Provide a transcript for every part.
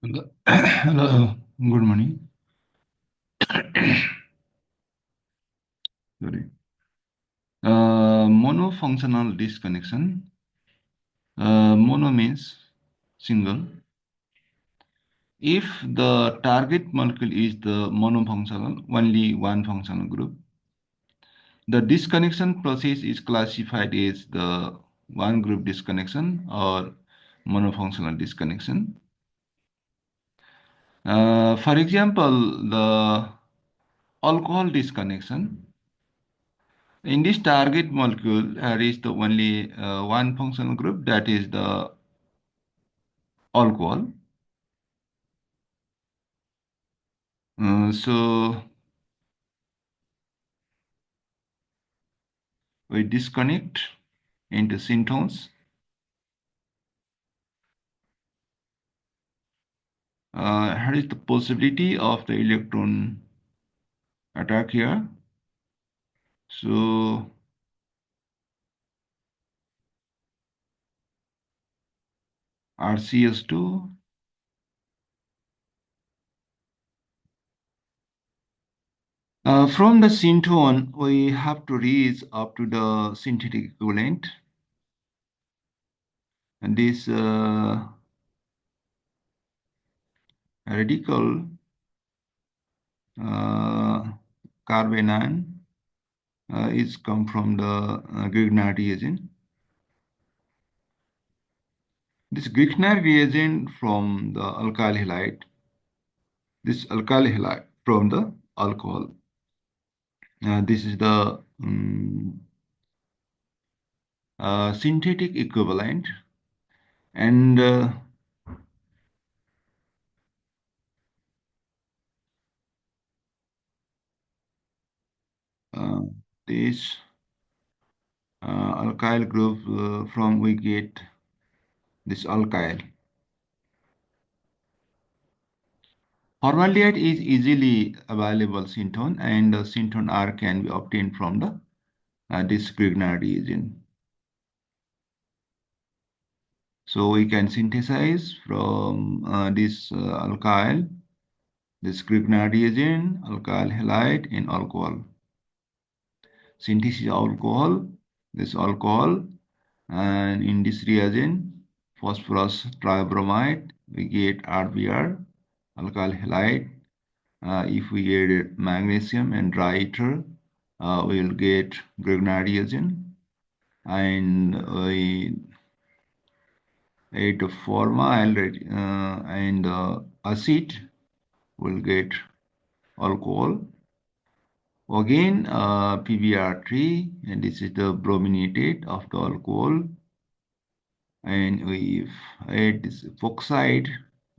Hello, hello, good morning. Sorry. Monofunctional disconnection. Mono means single. If the target molecule is the monofunctional, only one functional group, the disconnection process is classified as the one group disconnection or monofunctional disconnection. For example, the alcohol disconnection. In this target molecule, there is the only one functional group, that is the alcohol. So we disconnect into syntones. Here is the possibility of the electron attack here. So RCS2 from the syntone, we have to reach up to the synthetic equivalent. And this radical carbanion is come from the Grignard reagent. This Grignard reagent from the alkyl halide. This alkyl halide from the alcohol. This is the synthetic equivalent, and this alkyl group from we get this alkyl. Formaldehyde is easily available syntone, and the syntone R can be obtained from the this Grignard reagent. So we can synthesize from this alkyl, this Grignard reagent, alkyl halide, and alcohol. Synthesis alcohol, this alcohol, and in this reagent, phosphorus tribromide, we get RBr, alkyl halide. If we add magnesium and dry ether, we will get Grignard reagent, and we add formal and acid, will get alcohol. Again, PBr3, and this is the brominated of the alcohol. And we add this epoxide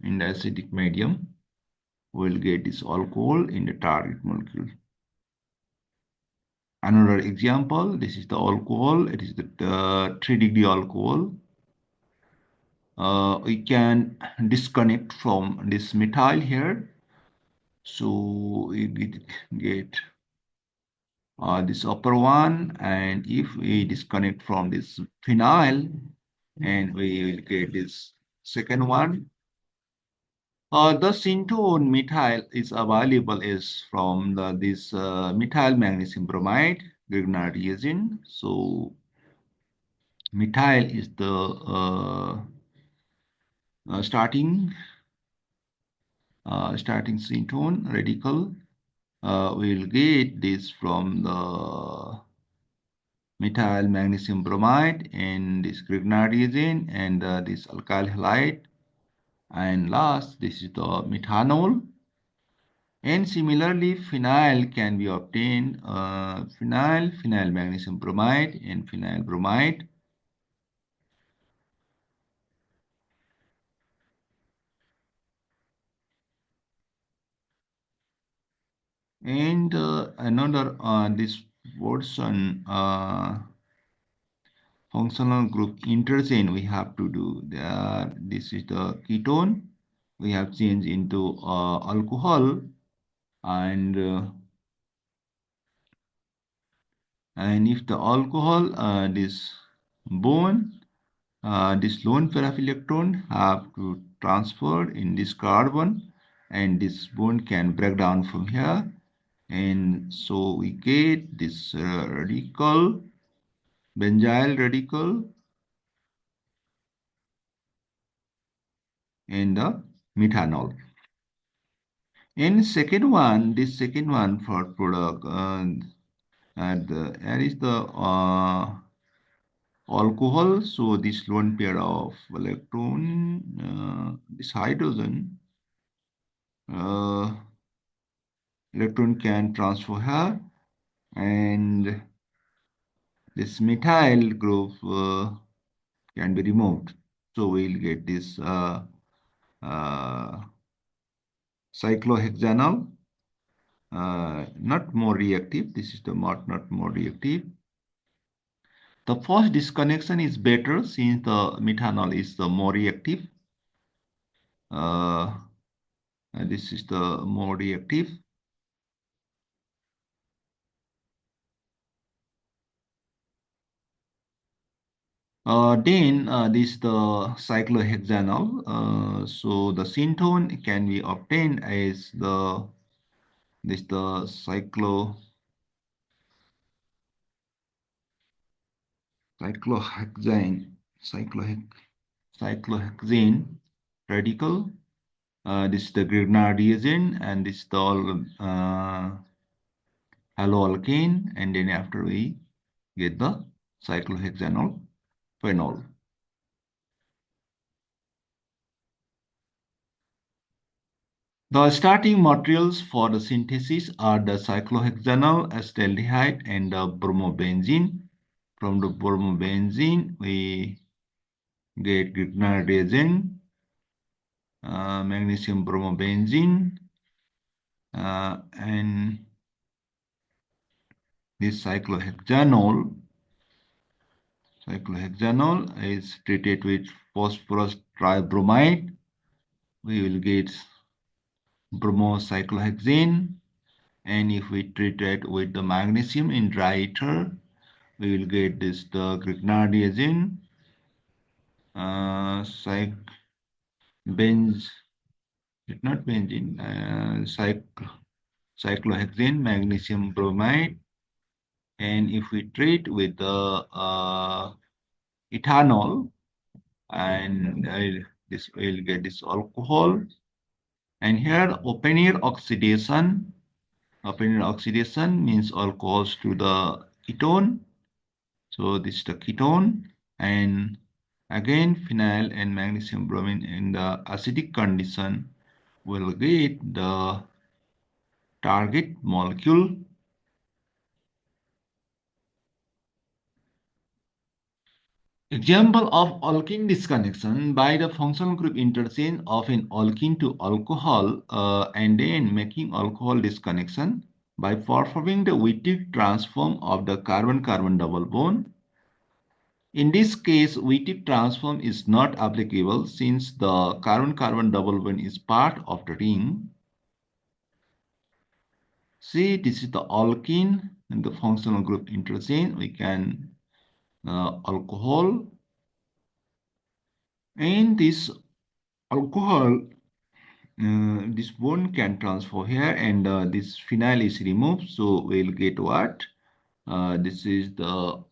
in the acidic medium, we'll get this alcohol in the target molecule. Another example, this is the alcohol, it is the 3-degree alcohol. We can disconnect from this methyl here. So we get this upper one, and if we disconnect from this phenyl, and we will get this second one. The syntone methyl is available is from this methyl magnesium bromide Grignard reagent. So methyl is the starting syntone radical. We'll get this from the methyl magnesium bromide and this Grignard reagent, and this alkyl halide. And last, this is the methanol. And similarly, phenyl can be obtained, phenyl magnesium bromide, and phenyl bromide. And another, this portion, functional group interchange we have to do. This is the ketone. We have changed into alcohol, and if the alcohol, this bone, this lone pair of electron have to transferred in this carbon, and this bond can break down from here, and so we get this radical, benzyl radical, and the methanol. And second one, this second one for product, and here is the alcohol. So this lone pair of electron, this hydrogen, electron can transfer here, and this methyl group can be removed. So we'll get this uh, cyclohexanol, not more reactive. This is the not more reactive. The first disconnection is better since the methanol is the more reactive. And this is the more reactive. Then this the cyclohexanol. So the syntone can be obtained as the cyclohexane cyclohexane radical. This is the Grignard reagent, and this is the all haloalkane, and then after we get the cyclohexanol phenol. The starting materials for the synthesis are the cyclohexanol acetaldehyde and the bromobenzene. From the bromobenzene, we get Grignard reagent, magnesium bromobenzene, and this cyclohexanol is treated with phosphorus tribromide. We will get bromocyclohexane, and if we treat it with the magnesium in dry ether, we will get this the Grignard reagent, benz, not benzene, cyclohexane, magnesium bromide, and if we treat with the ethanol, and this will get this alcohol, and here open air oxidation. Open air oxidation means alcohols to the ketone. So this is the ketone, and again phenyl and magnesium bromine in the acidic condition will get the target molecule. Example of alkene disconnection by the functional group interchange of an alkene to alcohol and then making alcohol disconnection by performing the Wittig transform of the carbon-carbon double bond. In this case, Wittig transform is not applicable since the carbon-carbon double bond is part of the ring. See, this is the alkene and the functional group interchange. We can alcohol, and this alcohol, this bond can transfer here, and this phenyl is removed. So we'll get what? This is the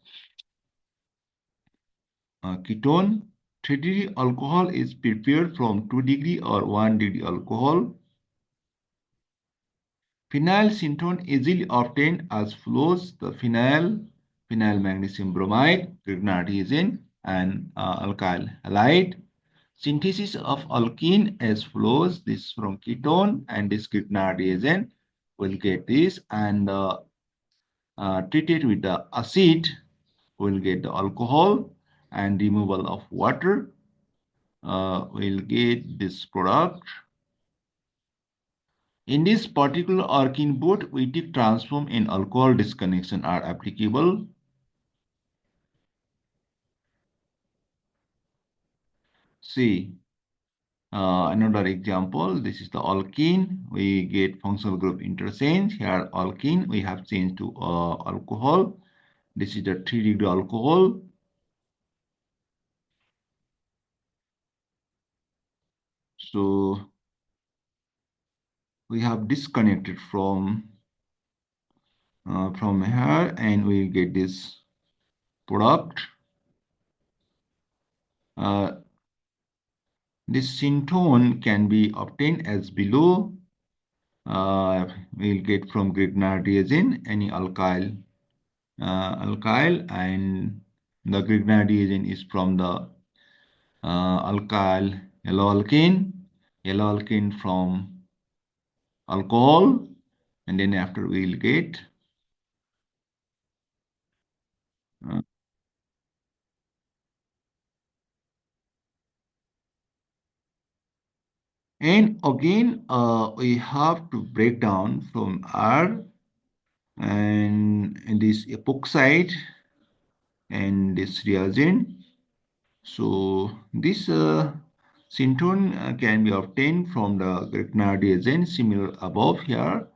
ketone. 3-degree alcohol is prepared from 2-degree or 1-degree alcohol. Phenyl syntone easily obtained as flows the phenyl magnesium bromide, Grignard reagent, and alkyl halide. Synthesis of alkene as flows this from ketone and this Grignard reagent will get this, and treated with the acid will get the alcohol, and removal of water will get this product. In this particular alkene, both Wittig transform and alcohol disconnection are applicable. See, another example, this is the alkene. We get functional group interchange. Here alkene, we have changed to alcohol. This is the 3-degree alcohol. So we have disconnected from here, and we get this product. This syntone can be obtained as below. We'll get from Grignard reagent any alkyl, and the Grignard reagent is from the alkyl yellow alkane from alcohol, and then after we'll get uh, and again we have to break down from R and this epoxide and this reagent. So this syntone can be obtained from the Grignard reagent similar above here,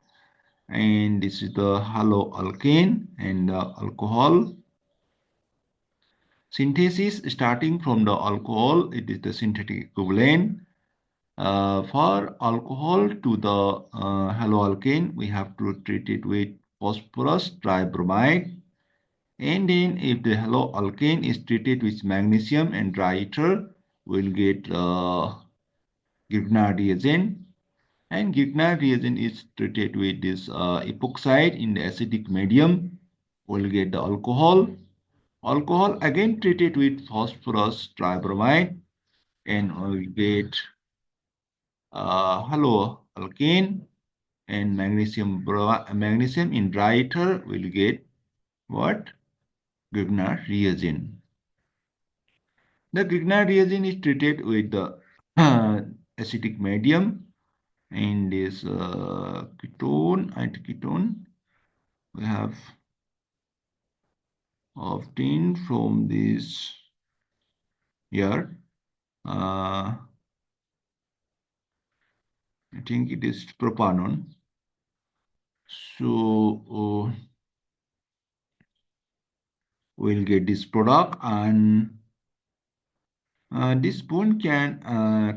and this is the haloalkane and the alcohol synthesis starting from the alcohol. It is the synthetic equivalent. For alcohol to the haloalkane, we have to treat it with phosphorus tribromide. And then if the haloalkane is treated with magnesium and dry ether, we'll get Grignard reagent. And Grignard reagent is treated with this epoxide in the acidic medium. We'll get the alcohol. Alcohol again treated with phosphorus tribromide, and we'll get haloalkane, and magnesium in dry ether will get what? Grignard reagent. The Grignard reagent is treated with the acidic medium, and this ketone, antiketone, we have obtained from this here. I think it is propanone. So we'll get this product, and this bond can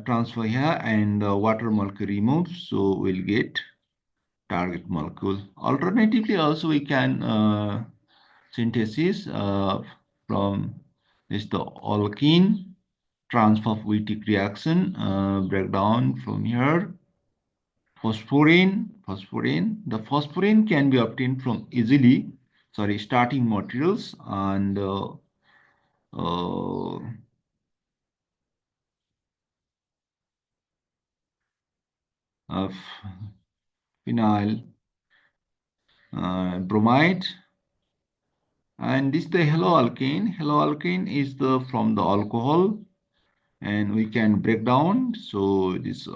transfer here, and the water molecule removed, so we'll get target molecule. Alternatively, also we can synthesis from this the alkene transfer of Wittig reaction, breakdown from here. Phosphorine. The phosphorine can be obtained from starting materials, and uh, of phenyl bromide, and this the haloalkane. Haloalkane is the from the alcohol, and we can break down. So this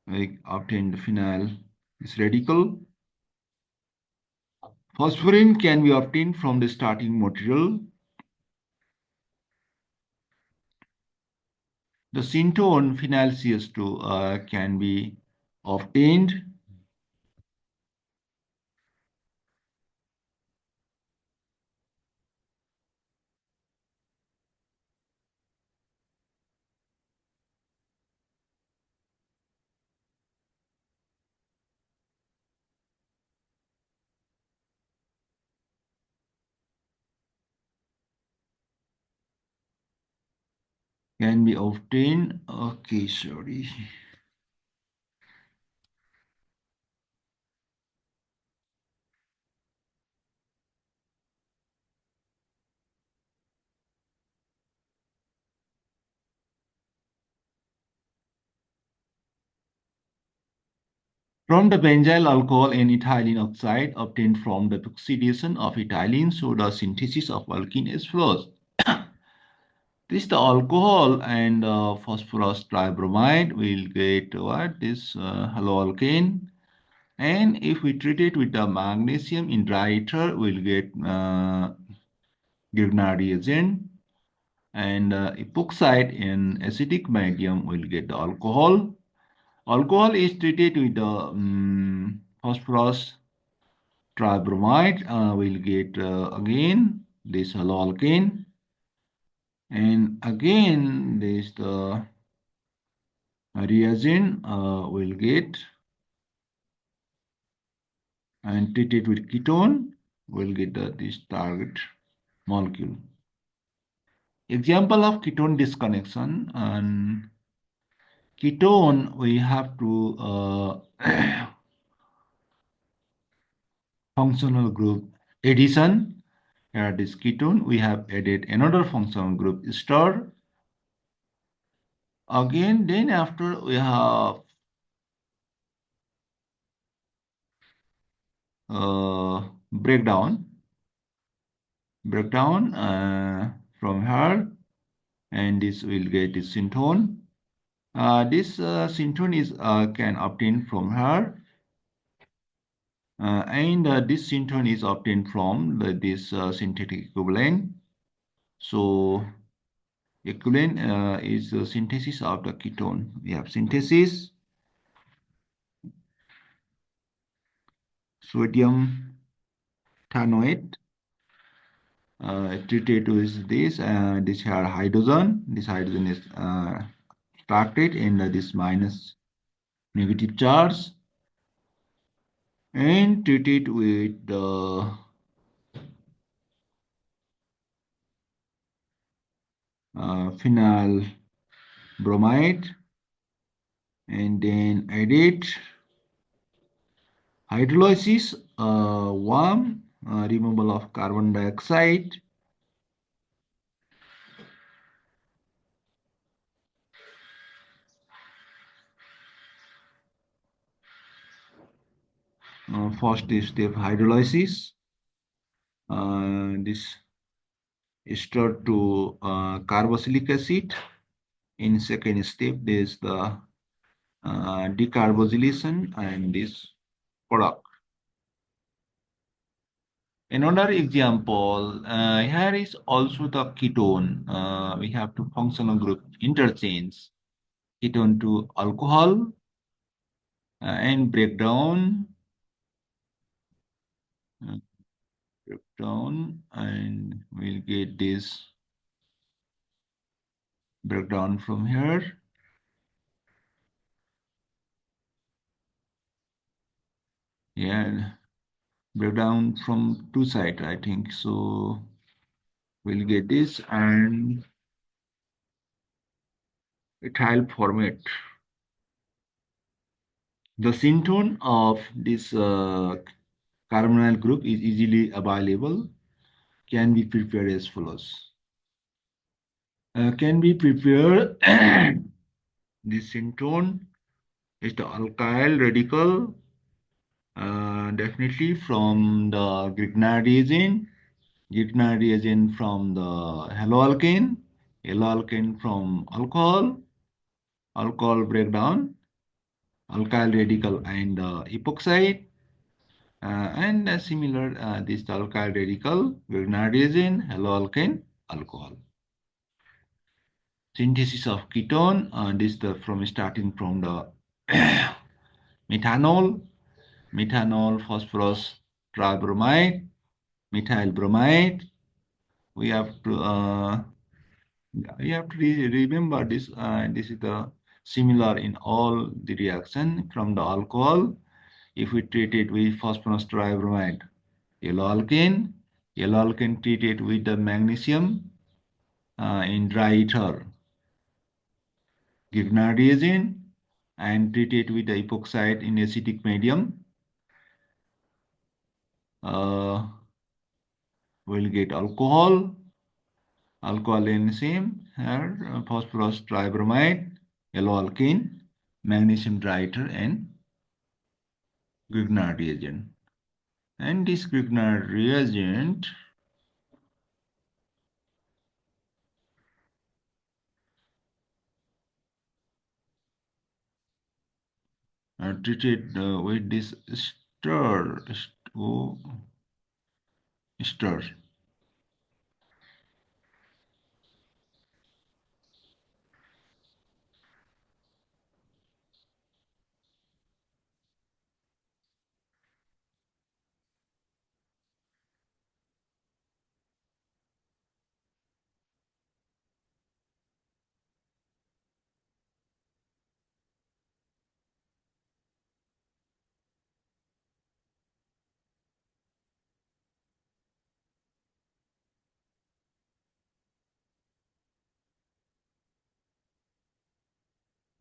we obtain the phenyl this radical. Phosphorine can be obtained from the starting material. The syntone phenyl CS2 can be obtained. Okay, sorry. From the benzyl alcohol and ethylene oxide obtained from the oxidation of ethylene, so the synthesis of alkene is flows. This the alcohol and phosphorus tribromide will get what? This haloalkane. And if we treat it with the magnesium in dry ether, we'll get Grignard reagent. And epoxide in acidic medium will get the alcohol. Alcohol is treated with the phosphorus tribromide. We'll get again this haloalkane, and again this the reagent will get and treat it with ketone, will get this target molecule. Example of ketone disconnection, and ketone we have to functional group addition. Here this ketone we have added another functional group ester. Again, then after we have breakdown from here, and this will get the synthone. This synthone is can obtain from here, and this synthone is obtained from this synthetic equivalent. So equivalent is the synthesis of the ketone. We have synthesis sodium thanoate treated with this. This here hydrogen. This hydrogen is started in this minus negative charge and treated with the phenyl bromide, and then added hydrolysis, warm removal of carbon dioxide, first step hydrolysis. This ester to carboxylic acid. In second step, there is the decarbonylation and this product. Another example, here is also the ketone. We have two functional group interchange, ketone to alcohol and breakdown, uh, and we'll get this breakdown from here. Yeah, breakdown from two sides, I think. So we'll get this and ethyl format. The syntone of this carbonyl group is easily available, can be prepared as follows. Can be prepared this syntone is the alkyl radical, definitely from the Grignard reagent. Grignard reagent from the haloalkane, haloalkane from alcohol, alcohol breakdown, alkyl radical and epoxide, and similar this alkyl radical, Grignard reagent, haloalkane, alcohol. Synthesis of ketone, this the from starting from the methanol, phosphorus tribromide, methyl bromide. We have to remember this. This is the similar in all the reaction from the alcohol. If we treat it with phosphorus tribromide, yellow alkane treated with the magnesium in dry ether, Grignard reagent, and treated with the epoxide in acidic medium, we'll get alcohol enzyme here, phosphorus tribromide, yellow alkane, magnesium triter, and Grignard reagent. And this Grignard reagent treated with this ester.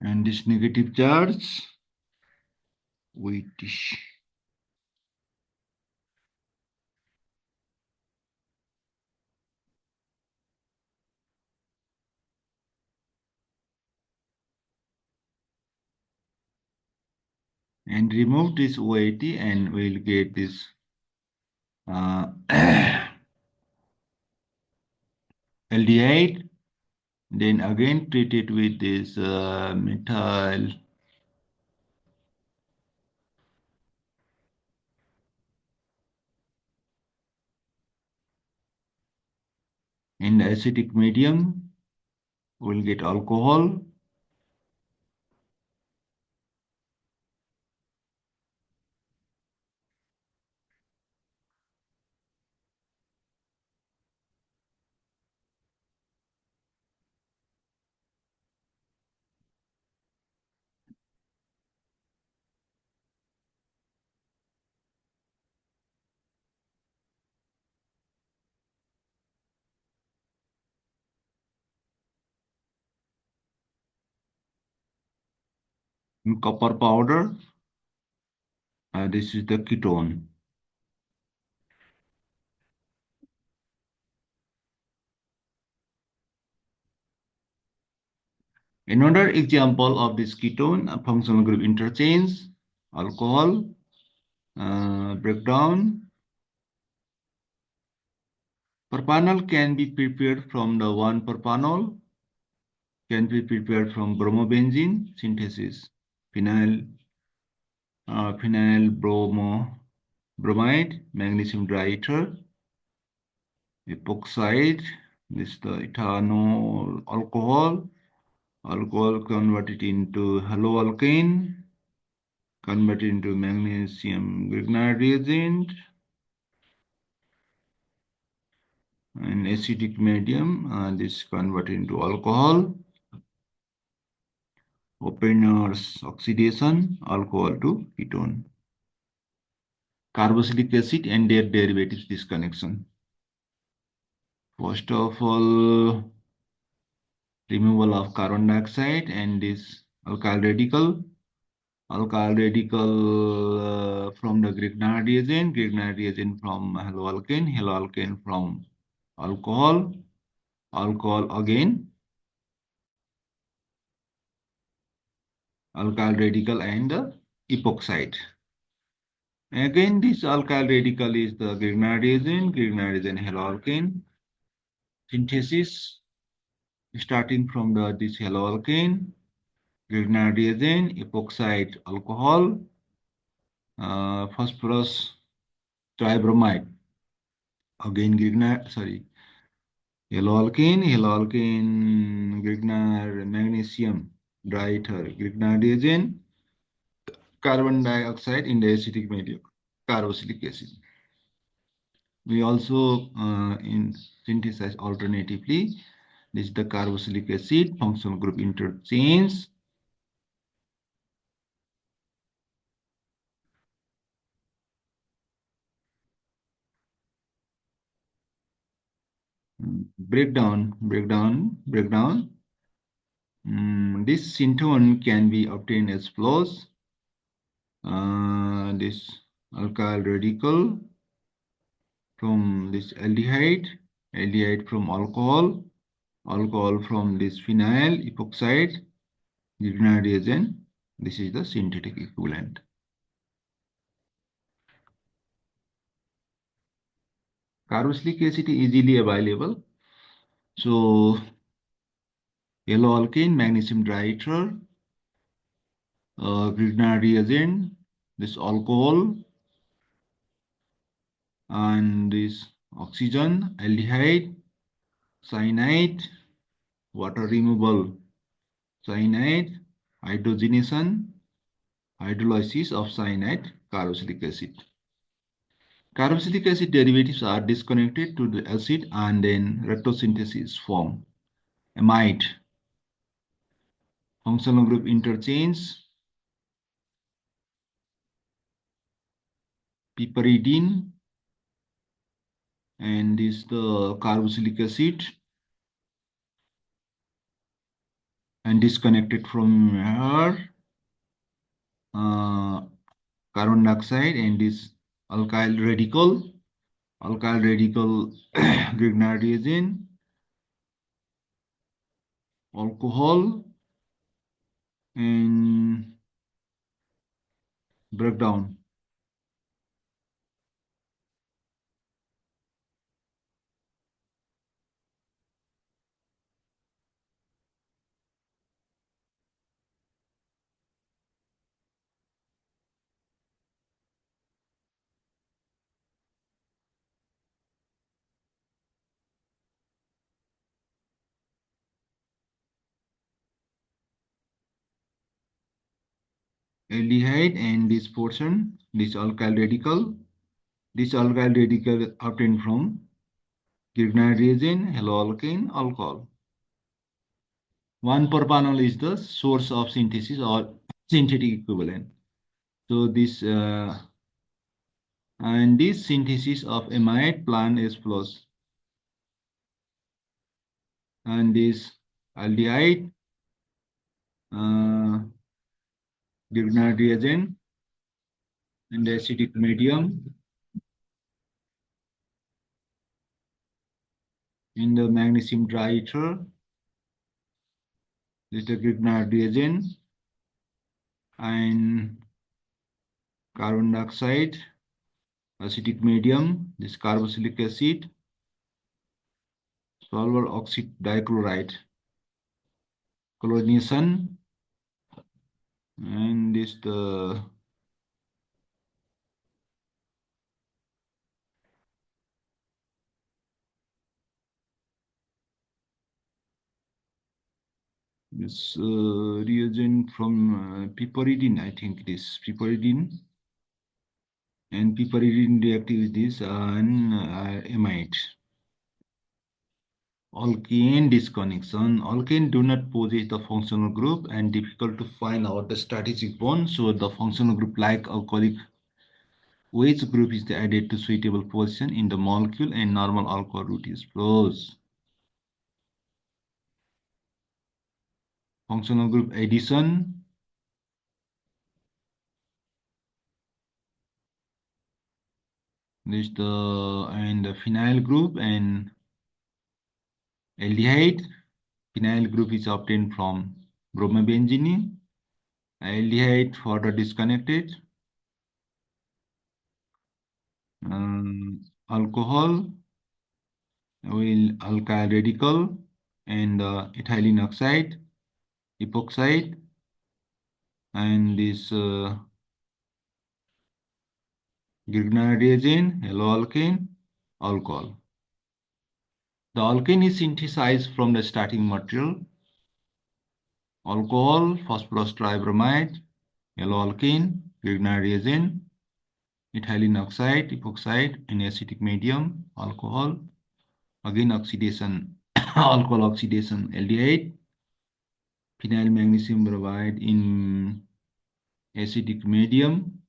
And this negative charge with and remove this OAT and we'll get this aldehyde. Then again treat it with this methyl in the acidic medium. We'll get alcohol. In copper powder. This is the ketone. Another example of this ketone functional group interchange, alcohol breakdown. Propanol can be prepared from the 1-propanol, can be prepared from bromobenzene synthesis, phenyl, phenyl bromide, magnesium diether, epoxide, this is the ethanol alcohol, alcohol converted into haloalkane, converted into magnesium Grignard reagent, and acidic medium, this converted into alcohol, Oppenheimer's oxidation, alcohol to ketone. Carboxylic acid and their derivatives disconnection. First of all, removal of carbon dioxide and this alkyl radical. Alkyl radical from the Grignard reagent from haloalkane, haloalkane from alcohol, alcohol again, alkyl radical and the epoxide. Again, this alkyl radical is the Grignard reagent, haloalkane synthesis starting from this haloalkane, Grignard reagent, epoxide alcohol, phosphorus tribromide. Again, haloalkane, Grignard magnesium diether, Grignard reagent, carbon dioxide in the acidic medium, carboxylic acid. We also in synthesize alternatively. This is the carboxylic acid functional group interchange. Breakdown. This syntone can be obtained as follows. This alkyl radical from this aldehyde from alcohol, alcohol from this phenyl epoxide, Grignard reagent. This is the synthetic equivalent. Carboxylic acid is easily available. So yellow alkane, magnesium diether, Grignard reagent, this alcohol, and this oxygen, aldehyde, cyanide, water removal, cyanide, hydrogenation, hydrolysis of cyanide, carboxylic acid. Carboxylic acid derivatives are disconnected to the acid and then retrosynthesis form amide. Functional group interchange, piperidine, and this the carboxylic acid. and disconnected from here, uh, carbon dioxide and this alkyl radical, Grignard reagent, alcohol, and breakdown. Aldehyde and this portion, this alkyl radical obtained from Grignard reagent, haloalkane, alcohol. 1-propanol is the source of synthesis or synthetic equivalent. So this synthesis of amide plant is flows, and this aldehyde uh, Grignard reagent and the acidic medium in the magnesium dry ether, this is the Grignard reagent and carbon dioxide, acidic medium, this carboxylic acid, sulfur oxide dichloride, chlorination, and this reagent from piperidine, I think it is piperidine, and piperidine reactive with this and amide. Alkane disconnection. Alkane do not possess the functional group and difficult to find out the strategic bond. So the functional group like alcoholic, which group is added to suitable position in the molecule and normal alcohol route is flows. Functional group addition. This the phenyl group and aldehyde. Phenyl group is obtained from bromobenzene. Aldehyde further disconnected. Alcohol will alkyl radical and ethylene oxide, epoxide, and this Grignard reagent, haloalkane, alcohol. The alkane is synthesized from the starting material, alcohol, phosphorus tribromide, haloalkane, Grignard reagent, ethylene oxide, epoxide, and acetic medium, alcohol. Again, oxidation, alcohol oxidation, aldehyde, phenyl magnesium bromide in acidic medium.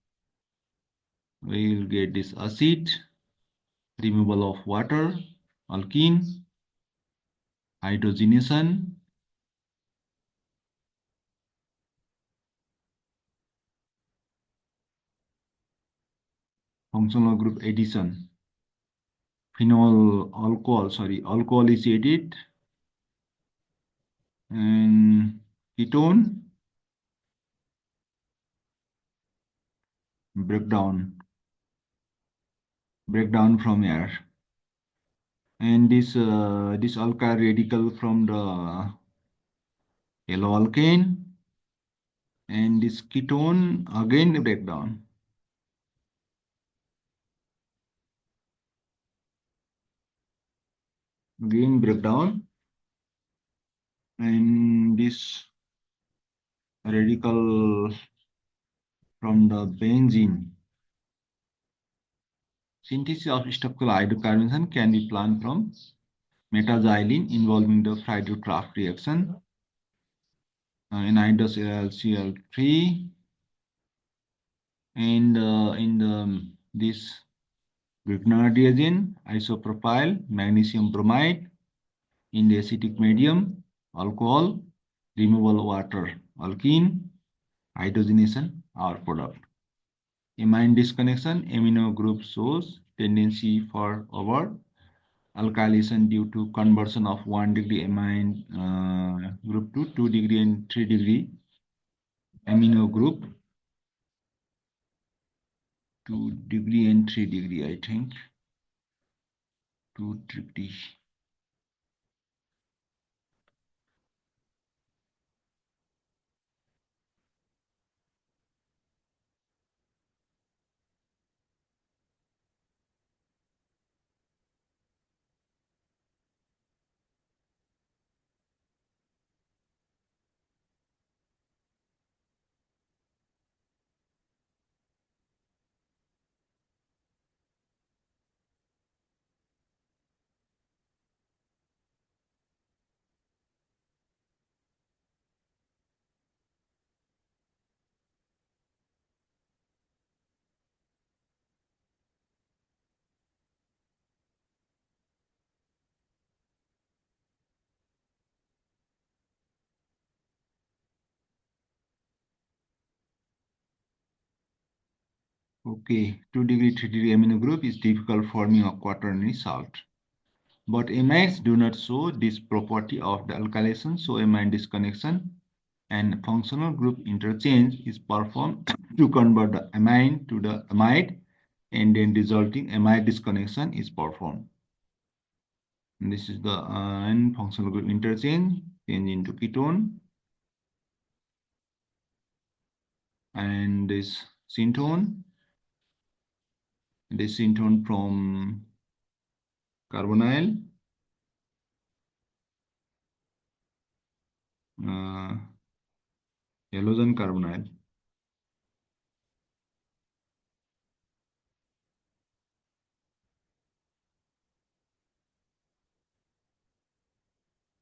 We will get this acid, removal of water, alkene, hydrogenation, functional group addition. Alcohol is added and ketone breakdown from air, and this alkyl radical from the haloalkane, and this ketone again breakdown. Again breakdown, and this radical from the benzene. Synthesis of structural hydrocarbons can be planned from metaxylene involving the Friedel-Crafts reaction in NiDOS-LCl3, and in this Grignard reagent, isopropyl magnesium bromide in the acidic medium, alcohol, removal water, alkene, hydrogenation, our product. Amine disconnection, amino group shows tendency for over alkylation due to conversion of 1 degree amine group to 2 degree and 3 degree amino group. 2 degree and 3 degree, I think. 2 degree. Okay, 2 degree, 3 degree amino group is difficult forming a quaternary salt. But amides do not show this property of the alkylation, so amine disconnection and functional group interchange is performed to convert the amine to the amide, and then resulting amide disconnection is performed. And this is the and functional group interchange, change into ketone, and this syntone from carbonyl, uh, halogen carbonyl.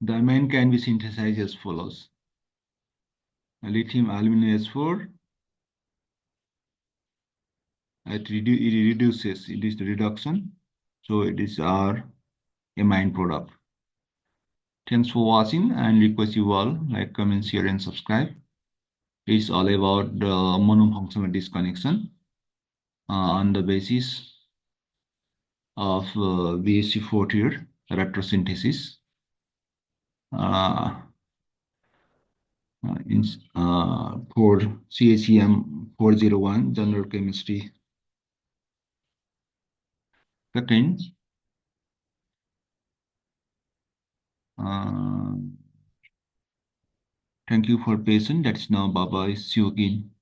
The amine can be synthesized as follows: lithium aluminum S4, it reduces, it is the reduction, so it is our amine product. Thanks for watching, and request you all like, comment, share, and subscribe. It's all about the monofunctional disconnection on the basis of BSc 4th year electrosynthesis. Uh, for CACM 401 general chemistry. Second, uh, thank you for patience. That's now bye bye. See you again.